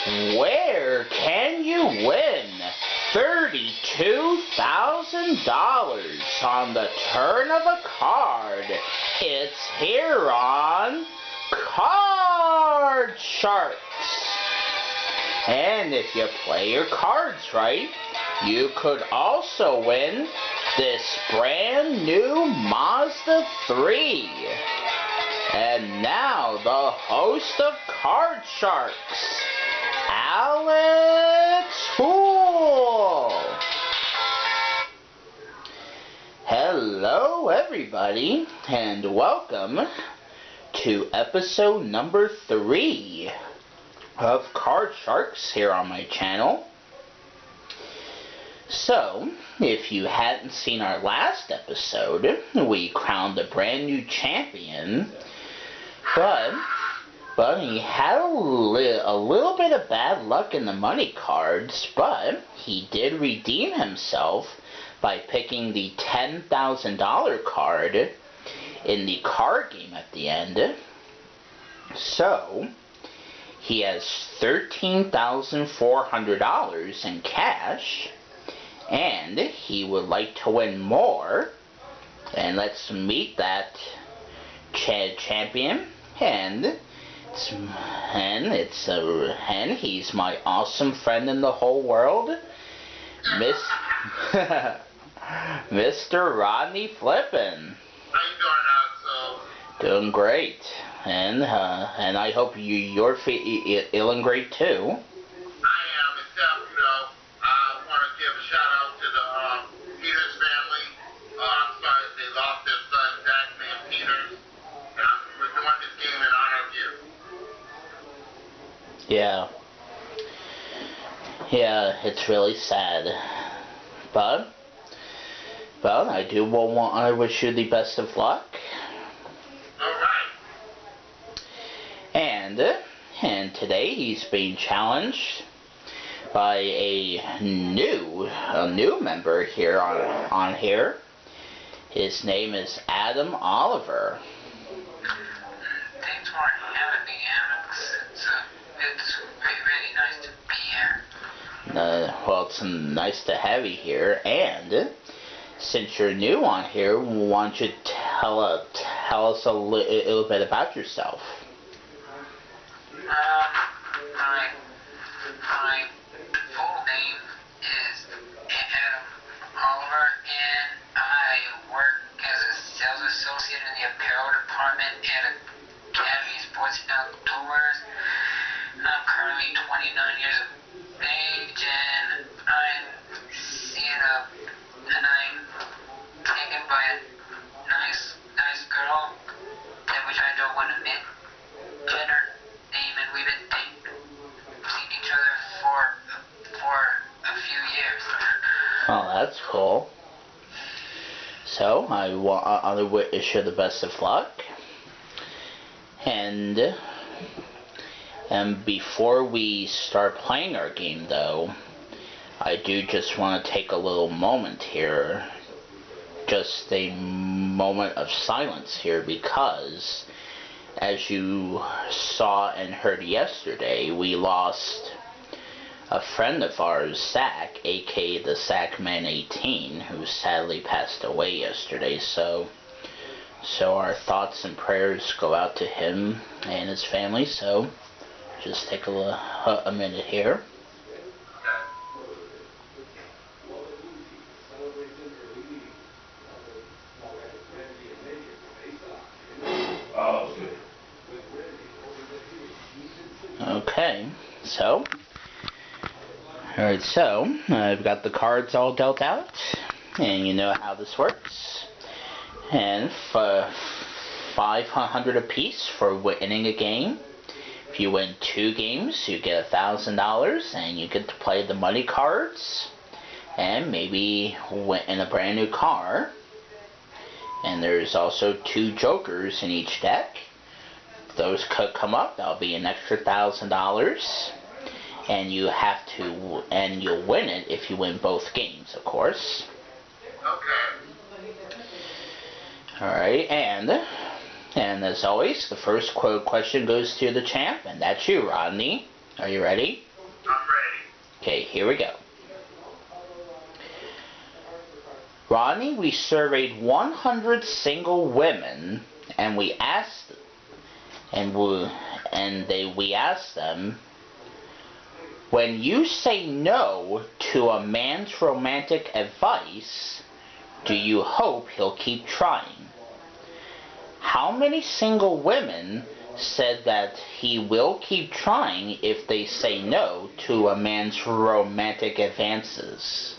Where can you win $32,000 on the turn of a card? It's here on Card Sharks. And if you play your cards right, you could also win this brand new Mazda 3. And now the host of Card Sharks, Alex Fool. Hello everybody, and welcome to episode number 3 of Card Sharks here on my channel. So, if you hadn't seen our last episode, we crowned a brand new champion, but he had a little bit of bad luck in the money cards, but he did redeem himself by picking the $10,000 card in the card game at the end. So, he has $13,400 in cash, and he would like to win more. And let's meet that champion. And he's my awesome friend in the whole world, Mr. Rodney Flippin. How you doing, Alex? Doing great, and I hope you're feeling great too. I am, except, I want to give a shout out to the Peters family. I'm sorry that they lost their son, Zach, named Peters. And we're doing this game in honor of you. Yeah, it's really sad, but I wish you the best of luck. And today he's being challenged by a new member here on here. His name is Adam Oliver. Thanks for having me, Alex. It's really nice to be here. Well, it's nice to have you here, and since you're new on here, why don't you tell us a little bit about yourself? My full name is Adam Oliver, and I work as a sales associate in the apparel department at Academy Sports and Outdoors. I'm currently 29 years of age, and I'm taken by a nice girl, which I don't want to admit gender name, and we've been seeing each other for a few years. Oh, that's cool. So, I wish you the best of luck. And before we start playing our game, though, I do just want to take a little moment here, just a moment of silence here, because as you saw and heard yesterday, we lost a friend of ours, Zach, aka the Sackman 18, who sadly passed away yesterday. So our thoughts and prayers go out to him and his family. So just take a minute here. Okay, so, alright, so, I've got the cards all dealt out, and you know how this works, and for $500 apiece for winning a game. If you win 2 games, you get $1,000, and you get to play the money cards, and maybe win a brand new car, and there's also 2 jokers in each deck. Those could come up, that'll be an extra $1,000, and you'll win it if you win both games, of course. Okay. Alright, and as always, the first question goes to the champ, and that's you, Rodney. Are you ready? Okay, here we go. Rodney, we surveyed 100 single women, and we asked them, when you say no to a man's romantic advice, do you hope he'll keep trying? How many single women said that he will keep trying if they say no to a man's romantic advances?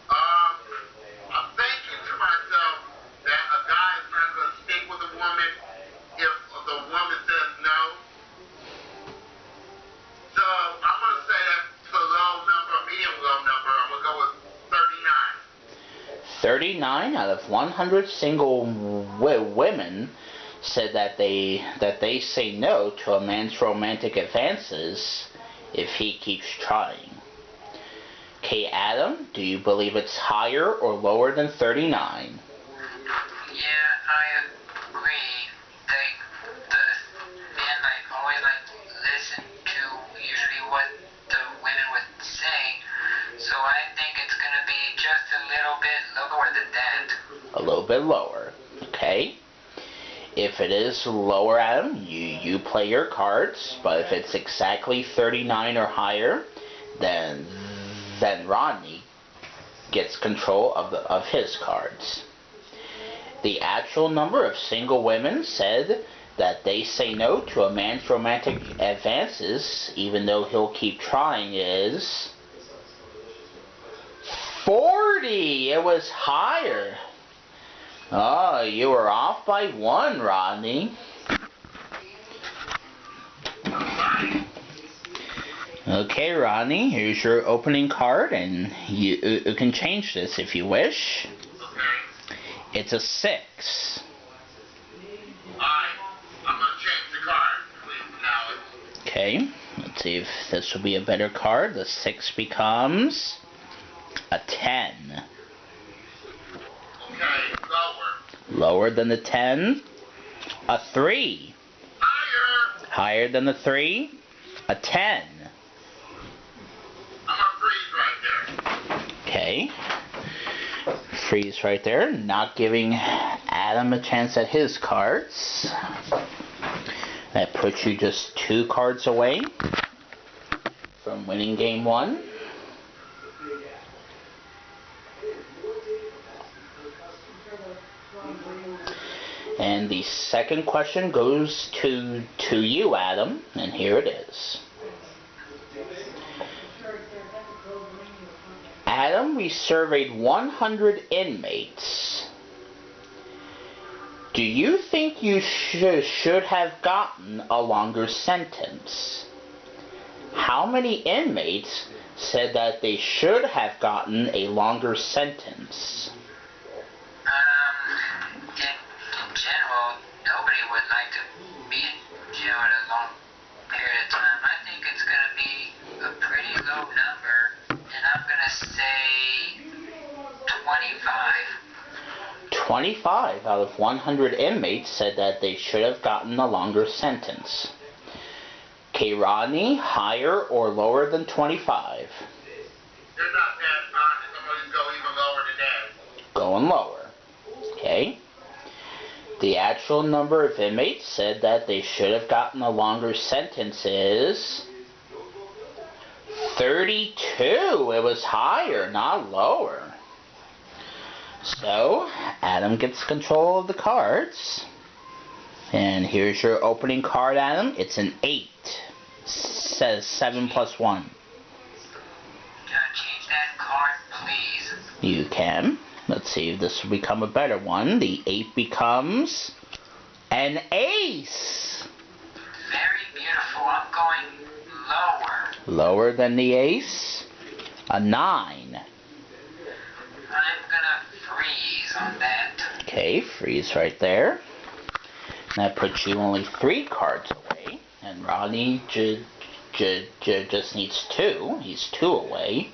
I'm thinking to myself that a guy is not going to stick with a woman if the woman says no. So I'm going to say that's a low number, a medium low number. I'm going to go with 39. 39 out of 100 single women said that they say no to a man's romantic advances if he keeps trying. Okay, Adam, do you believe it's higher or lower than 39? Yeah, I agree. The men always listen to usually what the women would say. So I think it's gonna be just a little bit lower than that. A little bit lower. Okay. If it is lower, Adam, you play your cards, but if it's exactly 39 or higher, then Rodney gets control of his cards. The actual number of single women said that they say no to a man's romantic advances, even though he'll keep trying, is 40. It was higher. Oh, you were off by 1, Rodney. Okay, Rodney, here's your opening card, and you can change this if you wish. Okay. It's a 6. Alright, I'm going to change the card, please, Alex. Okay, let's see if this will be a better card. The 6 becomes a 10. Okay, lower. Lower than the 10, a 3. Higher. Higher than the 3, a 10. I'm going to freeze right there. Okay. Freeze right there, not giving Adam a chance at his cards. That puts you just 2 cards away from winning game 1. And the second question goes to you, Adam, and here it is. Adam, we surveyed 100 inmates. Do you think you should have gotten a longer sentence? How many inmates said that they should have gotten a longer sentence? In general, nobody would like to be in jail at a long period of time. I think it's gonna be a pretty low number, and I'm gonna say 25. 25 out of 100 inmates said that they should have gotten a longer sentence. Okay, Rodney, higher or lower than 25? They're not that honest. I'm going to go even lower than that. Going lower. Okay. The actual number of inmates said that they should have gotten a longer sentence is 32. It was higher, not lower. So, Adam gets control of the cards. And here's your opening card, Adam. It's an 8. Says 7 plus 1. Can I change that card, please? You can. Let's see if this will become a better one. The 8 becomes an ace. Very beautiful. I'm going lower. Lower than the ace. A 9. I'm gonna freeze on that. Okay, freeze right there. That puts you only 3 cards away. And Rodney just needs 2. He's 2 away.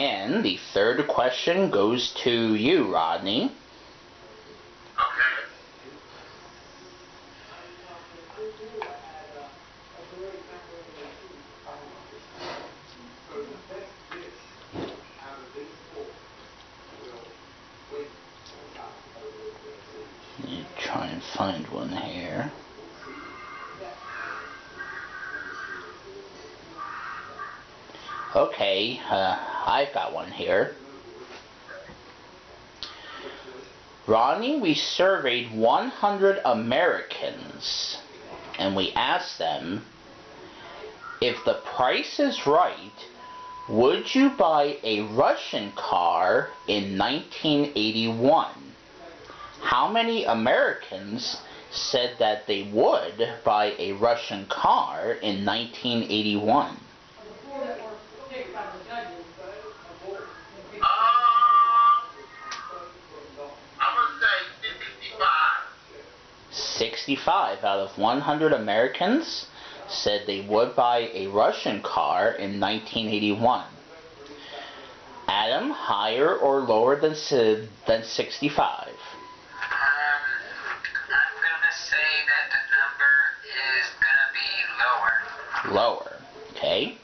And the third question goes to you, Rodney. Okay. Let me try and find one here. Okay, I've got one here. Rodney, we surveyed 100 Americans, and we asked them, if the price is right, would you buy a Russian car in 1981? How many Americans said that they would buy a Russian car in 1981? I'm going to say 65. 65 out of 100 Americans said they would buy a Russian car in 1981. Adam, higher or lower than 65? I'm gonna say that the number is gonna be lower. Lower, okay.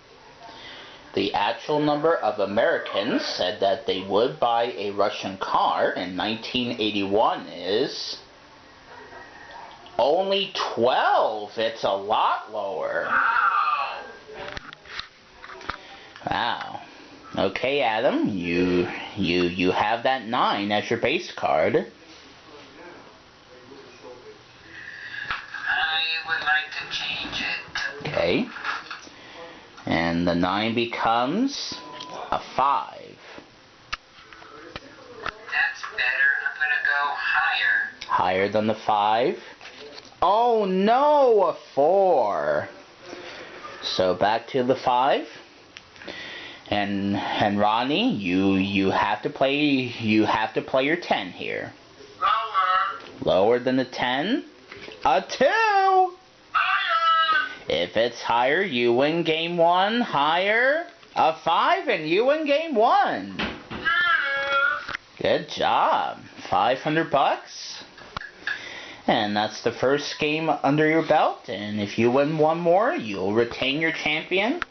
The actual number of Americans said that they would buy a Russian car in 1981 is only 12. It's a lot lower. Wow. Wow. Okay, Adam, you have that 9 as your base card. I would like to change it. Okay. And the 9 becomes a 5. That's better. I'm gonna go higher. Higher than the 5. Oh no, a 4. So back to the 5. And Rodney, you have to play your 10 here. Lower. Lower than the 10? A 2. Higher. If it's higher, you win game 1. Higher, a 5, and you win game 1. Yeah. Good job. $500. And that's the first game under your belt. And if you win one more, you'll retain your champion.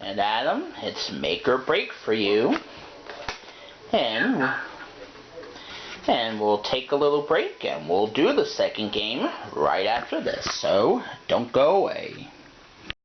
And Adam, it's make or break for you. And we'll take a little break and we'll do the second game right after this. So don't go away.